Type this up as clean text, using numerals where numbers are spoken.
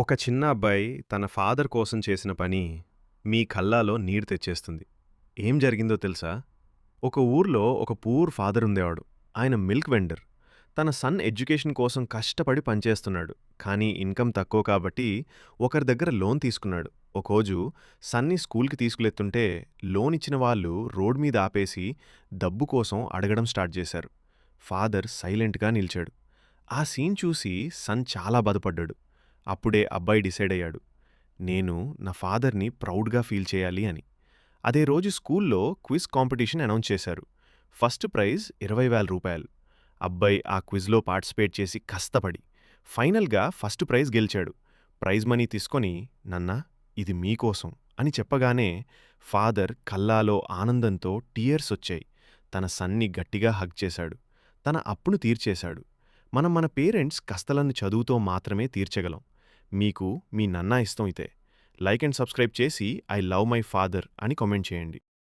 ఒక చిన్న అబ్బాయి తన ఫాదర్ కోసం చేసిన పని మీ కళ్ళలో నీరు తెచ్చేస్తుంది. ఏం జరిగిందో తెలుసా? ఒక ఊర్లో ఒక పూర్ ఫాదర్ ఉండేవాడు. ఆయన మిల్క్ వెండర్. తన సన్ ఎడ్యుకేషన్ కోసం కష్టపడి పనిచేస్తున్నాడు. కానీ ఇన్కమ్ తక్కువ కాబట్టి ఒకరి దగ్గర లోన్ తీసుకున్నాడు. ఒకరోజు సన్ని స్కూల్కి తీసుకువెళ్తుంటే లోన్ ఇచ్చిన వాళ్ళు రోడ్ మీద ఆపేసి డబ్బు కోసం అడగడం స్టార్ట్ చేశారు. ఫాదర్ సైలెంట్గా నిల్చాడు. ఆ సీన్ చూసి సన్ చాలా బాధపడ్డాడు. అప్పుడే అబ్బాయి డిసైడ్ అయ్యాడు. నేను నా ఫాదర్‌ని ప్రౌడ్‌గా ఫీల్ చేయాలి అని. అదే రోజు స్కూల్లో క్విజ్ కాంపిటీషన్ అనౌన్స్ చేశారు. ఫస్ట్ ప్రైజ్ రూ. 20,000. అబ్బాయి ఆ క్విజ్‌లో పార్టిసిపేట్ చేసి కష్టపడి ఫైనల్‌గా ఫస్ట్ ప్రైజ్ గెలిచాడు. ప్రైజ్ మనీ తీసుకొని "నాన్నా ఇది మీకోసం" అని చెప్పగానే ఫాదర్ కళ్ళాలో ఆనందంతో టీయర్స్ వచ్చాయి. తన సన్ని గట్టిగా హగ్ చేశాడు. తన అప్పును తీర్చేశాడు. మనం మన పేరెంట్స్ కష్టలను చదువుతో మాత్రమే తీర్చగలం. మీకు మీ నన్నా ఇష్టం అయితే లైక్ అండ్ సబ్స్క్రైబ్ చేసి ఐ లవ్ మై ఫాదర్ అని కామెంట్ చేయండి.